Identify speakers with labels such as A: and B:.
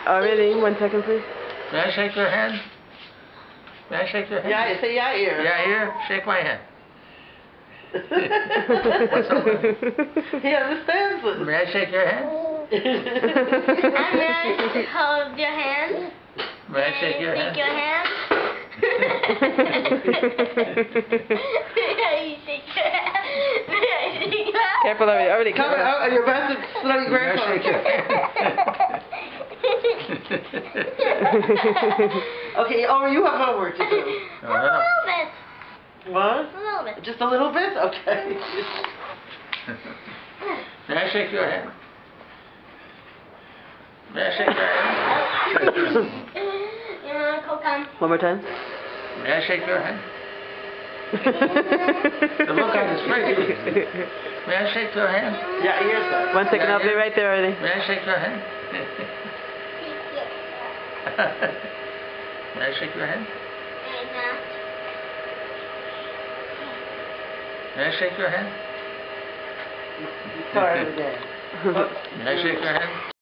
A: Oh, really? 1 second, please.
B: May I shake your hand? May I shake your hand?
C: Yair, say Yair.
B: Yair, shake my hand. What's over?
C: He understands it.
B: May I shake your hand?
D: I'm gonna hold your hand.
B: May I shake your hand?
D: Shake your hand.
A: Careful, already.
C: Come on, you're about to slow your
B: May I
C: grandfather.
B: shake your hand?
C: Okay, you have homework to do.
B: No,
D: A little bit.
C: What?
D: A little bit.
C: Just a little bit? Okay.
B: May I shake your hand? May I shake your hand?
D: You want Coke on?
A: One more time.
B: May I shake your hand? The look on his face. May I shake your hand?
C: Yeah, here's that.
A: 1 second, I'll be right there already.
B: May I shake your hand? May I shake your hand? May I shake your hand?
C: Sorry again.
B: May I shake your hand?